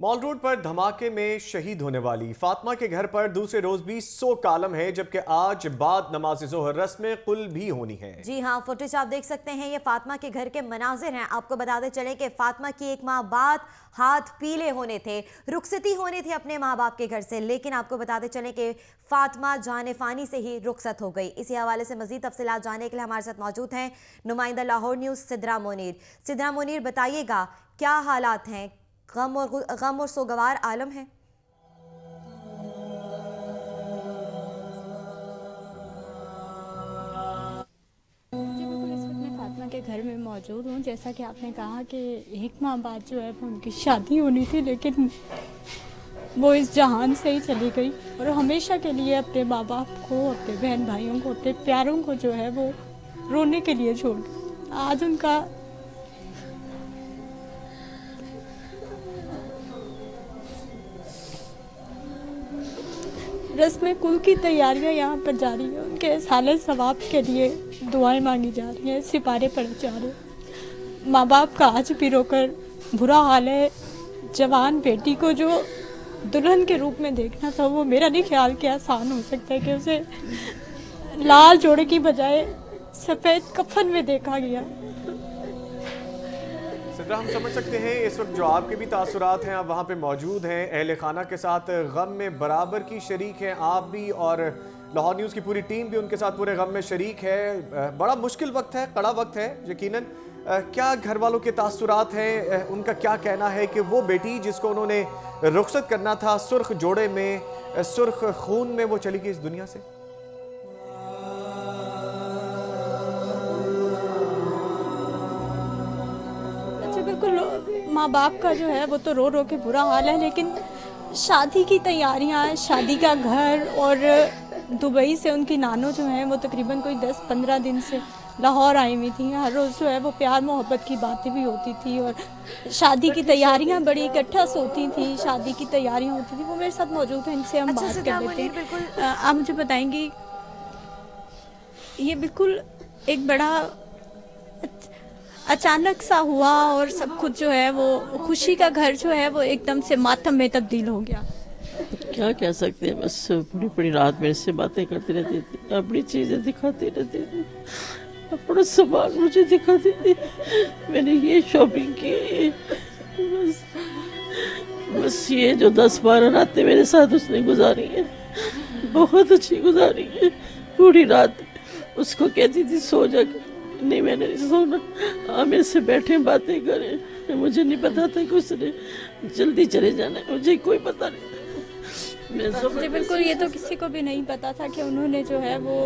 Mall road पर धमाके में शहीद होने वाली फातिमा के घर पर दूसरे रोज भी 100 कालम है, जबकि आज बाद नमाज जोहर रस्म कुल भी होनी है। जी हाँ, फुटेज आप देख सकते हैं। ये फातिमा के घर के मनाजिर हैं। आपको बताते चले कि फातिमा की एक माह बाद हाथ पीले होने थे, रुखसती होनी थी अपने माँ बाप के घर से, लेकिन आपको बताते चले कि फातिमा जाने फानी से ही रुखसत हो गई। इसी हवाले से मजीद तफसीलात जानने के लिए हमारे साथ मौजूद हैं नुमाइंदा लाहौर न्यूज़ सिद्रा मुनीर। सिद्रा मुनीर, बताइएगा क्या हालात हैं? गम और सोगवार आलम है। जी बिल्कुल, इस वक्त मैं फातिमा के घर में मौजूद हूँ। जैसा कि आपने कहा कि एक माह बाद जो है वो उनकी शादी होनी थी, लेकिन वो इस जहान से ही चली गई और हमेशा के लिए अपने माँ बाप को, अपने बहन भाइयों को, अपने प्यारों को जो है वो रोने के लिए छोड़ गई। आज उनका रस्म कुल की तैयारियां यहाँ पर जारी है। उनके साले सवाब के लिए दुआएं मांगी जा रही हैं, सिपारे पड़े जा रहे हैं। माँ बाप का आज भी रोकर बुरा हाल है। जवान बेटी को जो दुल्हन के रूप में देखना था, वो मेरा नहीं ख्याल कि आसान हो सकता है कि उसे लाल जोड़े की बजाय सफ़ेद कफन में देखा गया। सिद्रा, हम समझ सकते हैं इस वक्त जो आपके भी तासुरात हैं, आप वहाँ पे मौजूद हैं, अहले खाना के साथ गम में बराबर की शरीक हैं आप भी, और लाहौर न्यूज़ की पूरी टीम भी उनके साथ पूरे गम में शरीक है। बड़ा मुश्किल वक्त है, कड़ा वक्त है यकीनन। क्या घर वालों के तासुरात हैं? उनका क्या कहना है कि वो बेटी जिसको उन्होंने रुखसत करना था सुर्ख जोड़े में, सुर्ख खून में, वो चली गई इस दुनिया से? बिल्कुल, माँ बाप का जो है वो तो रो रो के बुरा हाल है, लेकिन शादी की तैयारियां, शादी का घर, और दुबई से उनकी नानो जो है वो तकरीबन कोई 10-15 दिन से लाहौर आई हुई थी। हर रोज़ जो है वो प्यार मोहब्बत की बातें भी होती थी और शादी की तैयारियां बड़ी इकट्ठा सोती थी, शादी की तैयारियां होती थी। वो मेरे साथ मौजूद हैं, इनसे हम बात कर लेते हैं। आप मुझे बताएंगी, ये बिल्कुल एक बड़ा अचानक सा हुआ और सब कुछ जो है वो खुशी का घर जो है वो एकदम से मातम में तब्दील हो गया। क्या कह सकते हैं, बस पूरी पूरी रात मेरे से बातें करती रहती थी, अपनी चीज़ें दिखाती रहती थी, अपना सामान मुझे दिखाती थी, मैंने ये शॉपिंग की। बस ये जो 10-12 रातें मेरे साथ उसने गुजारी है, बहुत अच्छी गुजारी है। पूरी रात उसको कहती थी सो जा, नहीं मैंने नहीं सोना, मेरे से बैठे बातें करें। मुझे नहीं पता था कि उसने जल्दी चले जाना, मुझे कोई पता नहीं था। जी बिल्कुल, ये तो किसी को भी नहीं पता था कि उन्होंने जो है वो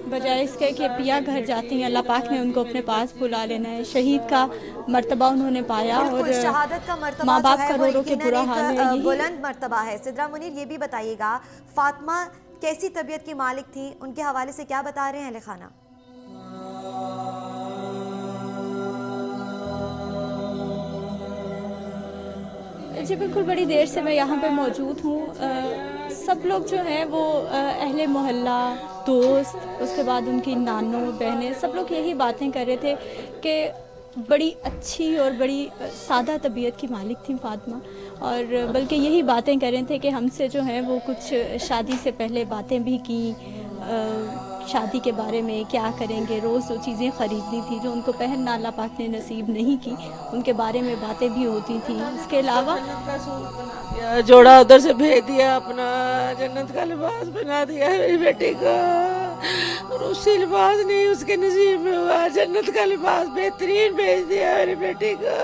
बजाय इसके कि पिया घर जाती हैं, अल्लाह पाक ने उनको अपने पास बुला लेना है। शहीद का मर्तबा उन्होंने पाया और शहादत का मर्तबा माँ बाप जो है का रो रो के बुरा हाल है, बुलंद मर्तबा है। सिद्रा मुनीर, ये भी बताइएगा फातिमा कैसी तबीयत की मालिक थी, उनके हवाले से क्या बता रहे हैं अहले खाना? जी बिल्कुल, बड़ी देर से मैं यहाँ पे मौजूद हूँ। सब लोग जो हैं वो अहले मोहल्ला, दोस्त, उसके बाद उनकी नानों बहनें, सब लोग यही बातें कर रहे थे कि बड़ी अच्छी और बड़ी सादा तबीयत की मालिक थी फातिमा, और बल्कि यही बातें कर रहे थे कि हमसे जो है वो कुछ शादी से पहले बातें भी की, शादी के बारे में क्या करेंगे, रोज़ जो चीज़ें ख़रीदनी थी जो उनको पहनना अल्लाह पाक ने नसीब नहीं की, उनके बारे में बातें भी होती थी। इसके अलावा जोड़ा उधर से भेज दिया, अपना जन्नत का लिबास बना दिया मेरी बेटी का, और उसी लिबास नहीं उसके नसीब में हुआ, जन्नत का लिबास बेहतरीन भेज दिया मेरी बेटी का।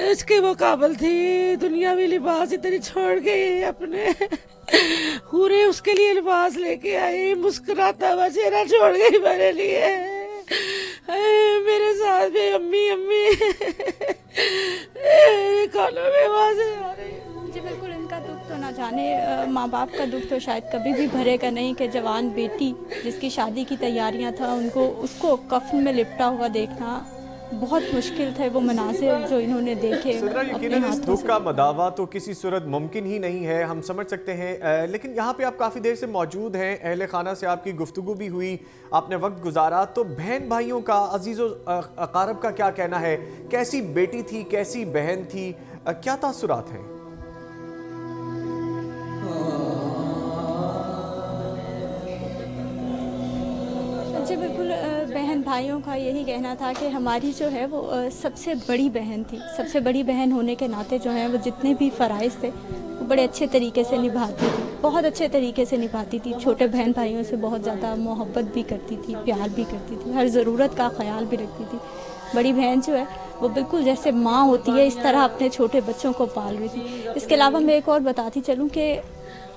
इसके मुकाबल थी दुनियावी लिबास इतनी छोड़ गई, अपने पूरे उसके लिए लिबास लेके आई, मुस्कुराता हुआ चेहरा छोड़ गई मेरे लिए। मेरे साथ भी अम्मी अम्मी कानों में आवाज़ें आ रही है। जी बिल्कुल, इनका दुख तो ना जाने, माँ बाप का दुख तो शायद कभी भी भरेगा नहीं कि जवान बेटी जिसकी शादी की तैयारियां था उनको उसको कफन में लिपटा हुआ देखना बहुत मुश्किल थे। वो मनाजिर जो इन्होंने देखे, यकीनन इस दुख का मदावा तो किसी सूरत मुमकिन ही नहीं है, हम समझ सकते हैं। लेकिन यहाँ पे आप काफ़ी देर से मौजूद हैं, अहले खाना से आपकी गुफ्तगू भी हुई, आपने वक्त गुजारा, तो बहन भाइयों का, अजीज़ो अकारब का क्या कहना है? कैसी बेटी थी, कैसी बहन थी? क्या तासुरात हैं? जी बिल्कुल, बहन भाइयों का यही कहना था कि हमारी जो है वो सबसे बड़ी बहन थी। सबसे बड़ी बहन होने के नाते जो है वो जितने भी फ़राइज़ थे वो बड़े अच्छे तरीके से निभाती थी, बहुत अच्छे तरीके से निभाती थी। छोटे बहन भाइयों से बहुत ज़्यादा मोहब्बत भी करती थी, प्यार भी करती थी, हर ज़रूरत का ख्याल भी रखती थी। बड़ी बहन जो है वो बिल्कुल जैसे माँ होती है इस तरह अपने छोटे बच्चों को पाल रही थी। इसके अलावा मैं एक और बताती चलूँ कि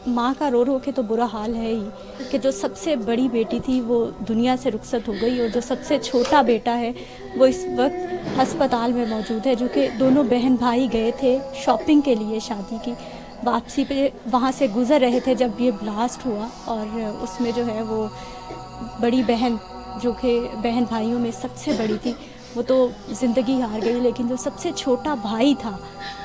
माँ का रो रो के तो बुरा हाल है ही कि जो सबसे बड़ी बेटी थी वो दुनिया से रुखसत हो गई और जो सबसे छोटा बेटा है वो इस वक्त अस्पताल में मौजूद है। जो कि दोनों बहन भाई गए थे शॉपिंग के लिए शादी की, वापसी पे वहाँ से गुज़र रहे थे जब ये ब्लास्ट हुआ और उसमें जो है वो बड़ी बहन जो कि बहन भाइयों में सबसे बड़ी थी वो तो ज़िंदगी हार गई, लेकिन जो सबसे छोटा भाई था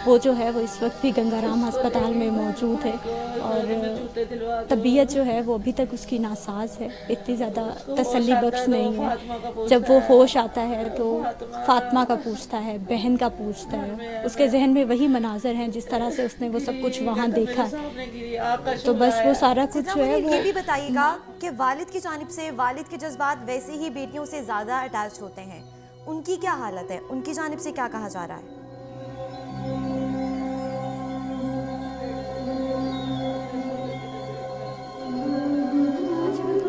वो जो है वो इस वक्त भी गंगाराम अस्पताल में मौजूद है और तबीयत जो है वो अभी तक उसकी नासाज है, इतनी ज़्यादा तसल्ली बख्श नहीं है। जब वो होश आता है तो फातिमा का पूछता है, बहन का पूछता है, उसके जहन में वही मनाजर हैं जिस तरह से उसने वो सब कुछ वहाँ देखा है। तो बस वो सारा कुछ जो है वो ये भी बताइएगा कि वालिद की जानिब से वालिद के जज्बात वैसे ही बेटियों से ज़्यादा अटैच होते हैं, उनकी क्या हालत है, उनकी जानिब से क्या कहा जा रहा है?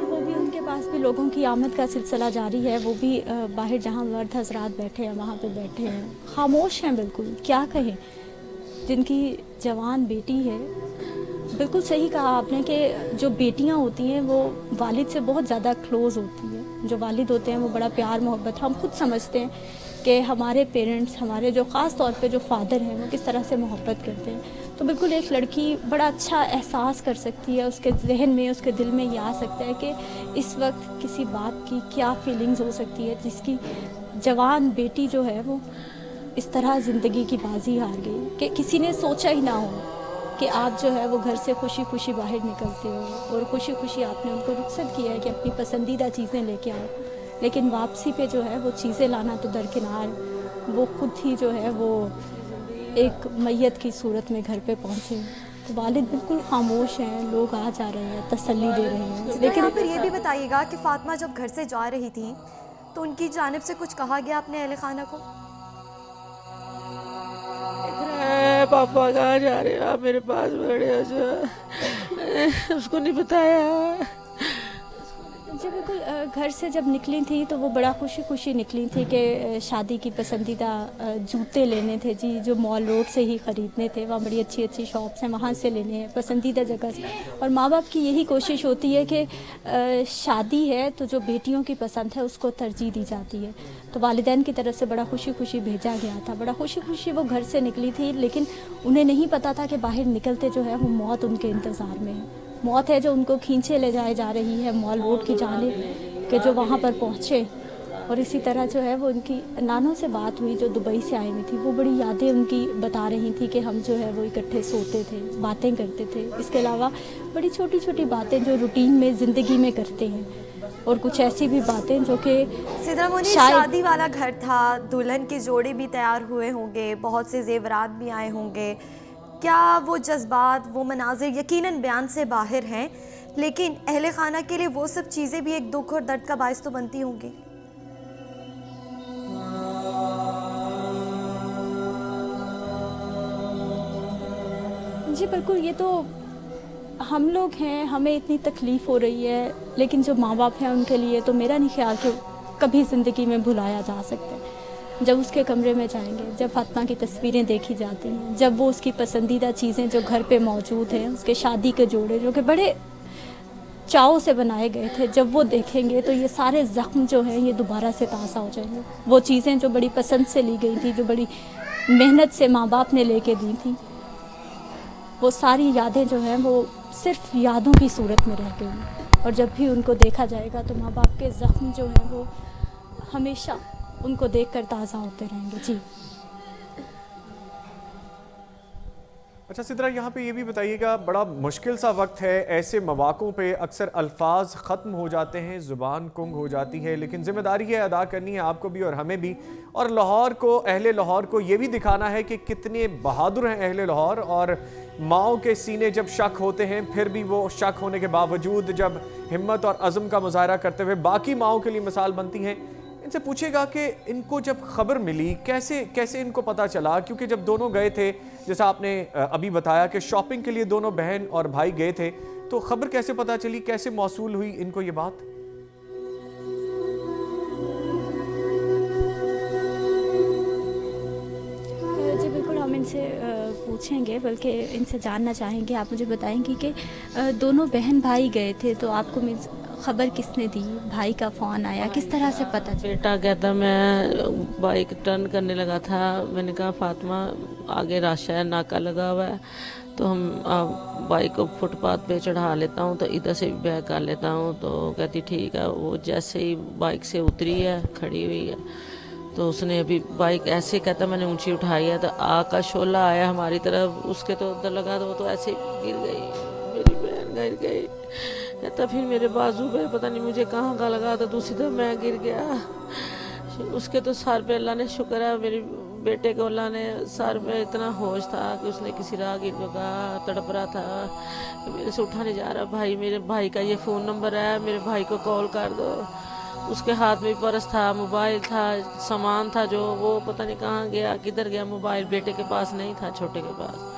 वो भी उनके पास भी लोगों की आमद का सिलसिला जारी है। वो भी बाहर जहाँ मर्द हजरात बैठे हैं वहाँ पे बैठे हैं, खामोश हैं बिल्कुल, क्या कहें। जिनकी जवान बेटी है, बिल्कुल सही कहा आपने कि जो बेटियाँ होती हैं वो वालिद से बहुत ज़्यादा क्लोज़ होती है। जो वालिद होते हैं वो बड़ा प्यार मोहब्बत, हम खुद समझते हैं कि हमारे पेरेंट्स, हमारे जो ख़ास तौर पे जो फादर हैं वो किस तरह से मोहब्बत करते हैं। तो बिल्कुल एक लड़की बड़ा अच्छा एहसास कर सकती है, उसके जहन में, उसके दिल में ये आ सकता है कि इस वक्त किसी बाप की क्या फीलिंग्स हो सकती है जिसकी जवान बेटी जो है वो इस तरह ज़िंदगी की बाजी हार गई कि किसी ने सोचा ही ना हो कि आप जो है वो घर से खुशी खुशी बाहर निकलते हो और खुशी खुशी आपने उनको रुखसत किया है कि अपनी पसंदीदा चीज़ें लेके आओ, लेकिन वापसी पे जो है वो चीज़ें लाना तो दरकिनार, वो खुद ही जो है वो एक मैयत की सूरत में घर पे पहुँचे। तो वालिद बिल्कुल खामोश हैं, लोग आ जा रहे हैं, तसल्ली दे रहे हैं। लेकिन यहाँ पर ये भी बताइएगा कि फातिमा जब घर से जा रही थी तो उनकी जानिब से कुछ कहा गया अपने अहले खाना को? पापा कहाँ जा रहे हो आप, मेरे पास बड़े हो जो उसको नहीं बताया। जी बिल्कुल, घर से जब निकली थी तो वो बड़ा खुशी खुशी निकली थी कि शादी की पसंदीदा जूते लेने थे जी, जो मॉल रोड से ही ख़रीदने थे। वहाँ बड़ी अच्छी अच्छी शॉप्स हैं, वहाँ से लेने हैं पसंदीदा जगह से। और माँ बाप की यही कोशिश होती है कि शादी है तो जो बेटियों की पसंद है उसको तरजीह दी जाती है। तो वालिदैन की तरफ से बड़ा खुशी खुशी भेजा गया था, बड़ा खुशी खुशी वो घर से निकली थी, लेकिन उन्हें नहीं पता था कि बाहर निकलते जो है वो मौत उनके इंतज़ार में है। मौत है जो उनको खींचे ले जाए जा रही है मॉल रोड की जानिब कि जो वहाँ पर पहुँचे। और इसी तरह जो है वो उनकी नानों से बात हुई जो दुबई से आई हुई थी, वो बड़ी यादें उनकी बता रही थी कि हम जो है वो इकट्ठे सोते थे, बातें करते थे। इसके अलावा बड़ी छोटी छोटी बातें जो रूटीन में ज़िंदगी में करते हैं, और कुछ ऐसी भी बातें जो कि सिद्रा मोनी, शादी वाला घर था, दुल्हन के जोड़े भी तैयार हुए होंगे, बहुत से जेवरात भी आए होंगे। क्या वो जज्बात, वो मनाजिर यकीनन बयान से बाहर हैं, लेकिन अहले खाना के लिए वो सब चीज़ें भी एक दुख और दर्द का बायस तो बनती होंगी। जी बिल्कुल, ये तो हम लोग हैं, हमें इतनी तकलीफ़ हो रही है, लेकिन जो माँ बाप हैं उनके लिए तो मेरा नहीं ख्याल कि कभी ज़िंदगी में भुलाया जा सकता है। जब उसके कमरे में जाएंगे, जब फातिमा की तस्वीरें देखी जाती हैं, जब वो उसकी पसंदीदा चीज़ें जो घर पे मौजूद हैं, उसके शादी के जोड़े जो कि बड़े चाव से बनाए गए थे, जब वो देखेंगे तो ये सारे ज़ख्म जो हैं ये दोबारा से ताज़ा हो जाएंगे। वो चीज़ें जो बड़ी पसंद से ली गई थी, जो बड़ी मेहनत से माँ बाप ने लेके दी थी, वो सारी यादें जो हैं वो सिर्फ यादों की सूरत में रह गई। और जब भी उनको देखा जाएगा तो माँ बाप के ज़ख्म जो हैं वो हमेशा उनको देखकर ताज़ा होते रहेंगे। जी अच्छा सिद्रा, यहाँ पे ये भी बताइएगा, बड़ा मुश्किल सा वक्त है, ऐसे मौक़ों पे अक्सर अल्फाज ख़त्म हो जाते हैं, ज़ुबान कुंग हो जाती है, लेकिन ज़िम्मेदारी है अदा करनी है आपको भी और हमें भी, और लाहौर को, अहले लाहौर को ये भी दिखाना है कि कितने बहादुर हैं अहले लाहौर। और माओ के सीने जब शक होते हैं फिर भी वो शक होने के बावजूद जब हिम्मत और अज़म का मुजाहरा करते हुए बाकी माओ के लिए मिसाल बनती हैं। इनसे पूछेगा कि इनको जब खबर मिली कैसे कैसे इनको पता चला, क्योंकि जब दोनों गए थे, जैसा आपने अभी बताया कि शॉपिंग के लिए दोनों बहन और भाई गए थे, तो खबर कैसे पता चली, कैसे मौसूल हुई इनको ये बात? जी बिल्कुल, हम इनसे पूछेंगे, बल्कि इनसे जानना चाहेंगे। आप मुझे बताएंगी कि दोनों बहन भाई गए थे, तो आपको मीन्स खबर किसने दी? भाई का फ़ोन आया, किस तरह से पता चला? बेटा कहता मैं बाइक टर्न करने लगा था, मैंने कहा फातिमा आगे रश है, नाका लगा हुआ है, तो हम बाइक को फुटपाथ पे चढ़ा लेता हूँ, तो इधर से भी बैक कर लेता हूँ। तो कहती ठीक है। वो जैसे ही बाइक से उतरी है, खड़ी हुई है, तो उसने अभी बाइक ऐसे, कहता मैंने ऊंची उठाई है, तो आग का शोला आया हमारी तरफ, उसके तो उधर लगा, तो वो तो ऐसे गिर गई, मेरी बहन गिर गई। कहता फिर मेरे बाजू पे पता नहीं मुझे कहाँ का लगा, तो दूसरी तरफ मैं गिर गया। उसके तो सर पे, अल्लाह ने शुक्र है, मेरे बेटे को अल्लाह ने सर पे इतना होश था कि उसने किसी राहगीर को कहा, तड़प रहा था कि मेरे से उठा नहीं जा रहा भाई, मेरे भाई का ये फ़ोन नंबर है, मेरे भाई को कॉल कर दो। उसके हाथ में पर्स था, मोबाइल था, सामान था जो, वो पता नहीं कहाँ गया, किधर गया मोबाइल, बेटे के पास नहीं था, छोटे के पास।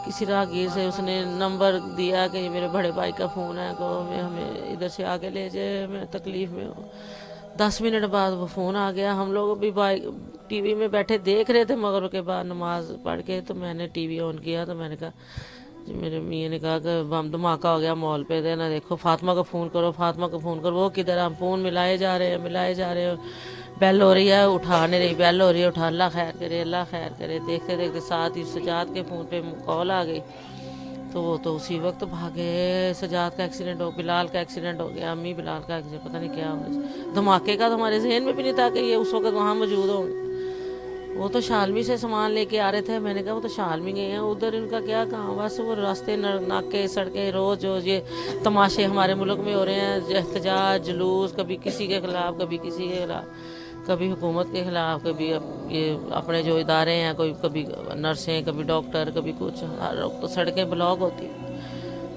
किसी राहगीर से उसने नंबर दिया कि मेरे बड़े भाई का फ़ोन है, को मैं हमें इधर से आगे ले जाए, मैं तकलीफ़ में हूँ। 10 मिनट बाद वो फ़ोन आ गया। हम लोग भी बाइक टीवी में बैठे देख रहे थे, मगर के बाद नमाज पढ़ के तो मैंने टीवी ऑन किया, तो मैंने कहा, मेरे मियाँ ने कहा कि बम धमाका हो गया मॉल पे, थे ना, देखो फातिमा को फ़ोन करो, फातिमा को फ़ोन करो। वो किधर, हम फ़ोन मिलाए जा रहे हैं, बेल हो रही है, उठा नहीं रही, बेल हो रही है, उठा, अल्लाह खैर करे, अल्लाह खैर करे। देखते देखते साथ ही सजाद के फ़ोन पे कॉल आ गई, तो वो तो उसी वक्त भागे। सजाद का एक्सीडेंट हो, बिलाल का एक्सीडेंट हो गया, अम्मी बिलाल का एक्सीडेंट, पता नहीं क्या हो, धमाके का तो हमारे जहन में भी नहीं था कि ये उस वक्त वहाँ मौजूद होंगे। वो तो शालमी से सामान लेके आ रहे थे, मैंने कहा वो तो शालमी गए हैं, उधर इनका क्या काम, बस वो रास्ते नाके सड़कें, रोज़ ये तमाशे हमारे मुल्क में हो रहे हैं, एहतजाज जुलूस, कभी किसी के ख़िलाफ़, कभी किसी के ख़िलाफ़, कभी हुकूमत के ख़िलाफ़, कभी ये अपने जो इदारे हैं, कोई कभी नर्सें, कभी डॉक्टर, कभी कुछ, हर वक्त तो सड़कें ब्लॉक होती।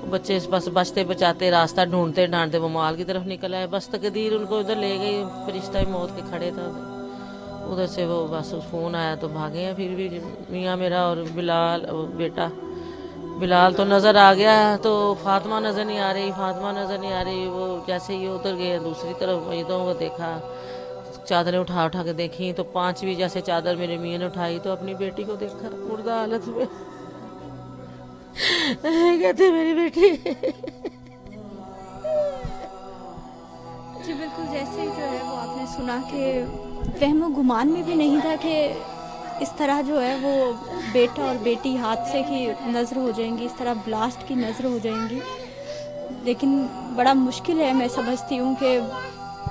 बच्चे बस बचते बचाते रास्ता ढूंढते ढांढते वो माल की तरफ निकल आए, बस तकदीर उनको उधर ले गई, फरिश्ता मौत के खड़े था उधर से। वो बस फ़ोन आया तो भागे हैं। फिर भी मियाँ मेरा और बिलाल, बेटा बिलाल तो नज़र आ गया, तो फातिमा नज़र नहीं आ रही, फातिमा नज़र नहीं आ रही। वो जैसे ही उधर गए दूसरी तरफ मस्जिदों को देखा, चादरें उठा उठा के देखी, तो 5वीं जैसे चादर मेरे मियाँ ने उठाई, तो अपनी बेटी को देखा मुर्दा हालत में। कहते मेरी बेटी। जी बिल्कुल, जैसे ही जो है वो आपने सुना कि वहमो गुमान में भी नहीं था कि इस तरह जो है वो बेटा और बेटी हादसे की नज़र हो जाएंगी, इस तरह ब्लास्ट की नज़र हो जाएंगी। लेकिन बड़ा मुश्किल है, मैं समझती हूँ कि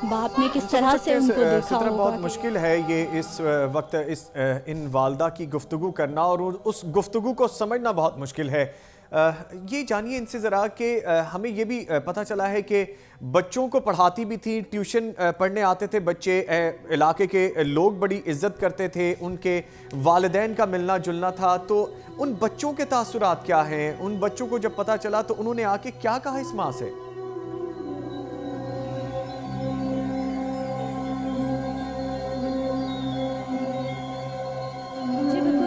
बाप ने किस तरह से उनको देखा होगा। बहुत मुश्किल है ये इस वक्त इन वालदा की गुफ्तगू करना, और उस गुफ्तगू को समझना बहुत मुश्किल है। ये जानिए इनसे ज़रा कि हमें ये भी पता चला है कि बच्चों को पढ़ाती भी थी, ट्यूशन पढ़ने आते थे बच्चे, इलाके के लोग बड़ी इज्जत करते थे, उनके वालिदैन का मिलना जुलना था। तो उन बच्चों के तासुरात क्या हैं? उन बच्चों को जब पता चला तो उन्होंने आके क्या कहा इस माँ से?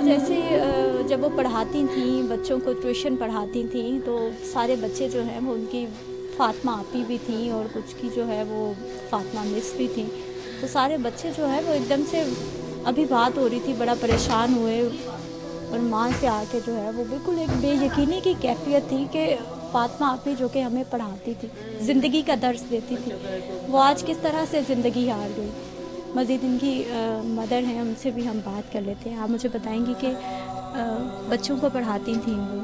जैसे जब वो पढ़ाती थी, बच्चों को ट्यूशन पढ़ाती थी, तो सारे बच्चे जो हैं वो उनकी फातिमा आपी भी थी, और कुछ की जो है वो फातिमा मिस भी थी। तो सारे बच्चे जो है वो एकदम से, अभी बात हो रही थी, बड़ा परेशान हुए, और माँ से आके जो है वो बिल्कुल एक बेयकीनी की कैफियत थी कि फातिमा आपी जो कि हमें पढ़ाती थी, ज़िंदगी का दर्स देती थी, वो आज किस तरह से ज़िंदगी हार गई। मज़ीद इनकी मदर हैं, उनसे भी हम बात कर लेते हैं। आप मुझे बताएंगी कि बच्चों को पढ़ाती थी वो,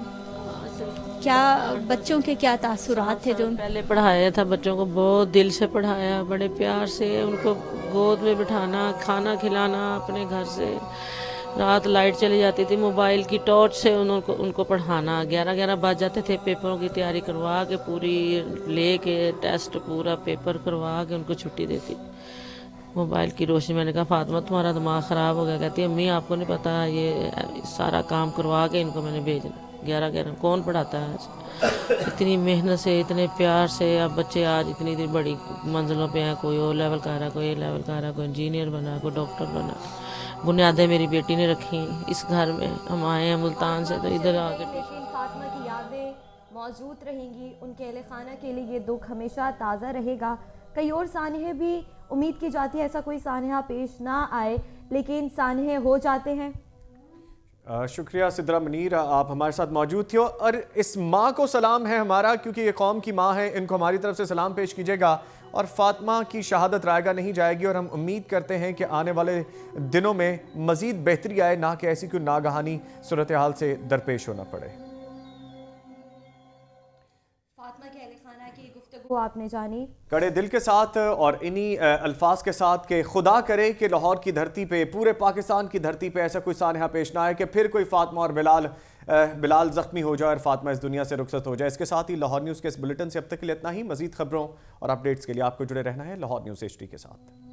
क्या बच्चों के क्या तासुरात थे? जो पहले पढ़ाया था बच्चों को, बहुत दिल से पढ़ाया, बड़े प्यार से उनको गोद में बिठाना, खाना खिलाना अपने घर से, रात लाइट चली जाती थी, मोबाइल की टॉर्च से उनको पढ़ाना, 11-11 बज जाते थे, पेपरों की तैयारी करवा के पूरी लेके टेस्ट पूरा पेपर करवा के उनको छुट्टी देती। मोबाइल की रोशनी, मैंने कहा फातिमा तुम्हारा दिमाग ख़राब हो गया। कहती है अम्मी आपको नहीं पता, ये सारा काम करवा के इनको मैंने भेजना, 11-11 कौन पढ़ाता है आज। इतनी मेहनत से, इतने प्यार से अब बच्चे आज इतनी बड़ी मंजिलों पे हैं, कोई ओ लेवल का रहा, कोई ए लेवल का रहा, कोई इंजीनियर बना, कोई डॉक्टर बना। बुनियादें मेरी बेटी ने रखी इस घर में। हम आए हैं मुल्तान से तो इधर आके लेकिन फातिमा की यादें मौजूद रहेंगी, उनके अहले खाना के लिए ये दुख हमेशा ताज़ा रहेगा। कई और सानहे भी उम्मीद की जाती है ऐसा कोई सानहा पेश ना आए, लेकिन सानहे हो जाते हैं। शुक्रिया सिद्रा मुनीर, आप हमारे साथ मौजूद थे। और इस माँ को सलाम है हमारा, क्योंकि ये कौम की माँ है, इनको हमारी तरफ से सलाम पेश कीजिएगा। और फातिमा की शहादत रायगा नहीं जाएगी और हम उम्मीद करते हैं कि आने वाले दिनों में मज़ीद बेहतरी आए, ना कि ऐसी कोई नागहानी सूरत हाल से दरपेश होना पड़े। फातिमा के अहले खाना की गुफ्तगू आपने जानी कड़े दिल के साथ और इन्हीं अल्फाज के साथ कि खुदा करे कि लाहौर की धरती पे, पूरे पाकिस्तान की धरती पे ऐसा कोई सानहा पेश ना आए कि फिर कोई फातिमा और बिलाल ज़ख्मी हो जाए और फातिमा इस दुनिया से रुखसत हो जाए। इसके साथ ही लाहौर न्यूज़ के इस बुलेटिन से अब तक के लिए इतना ही। मज़ीद खबरों और अपडेट्स के लिए आपको जुड़े रहना है लाहौर न्यूज़ HD के साथ।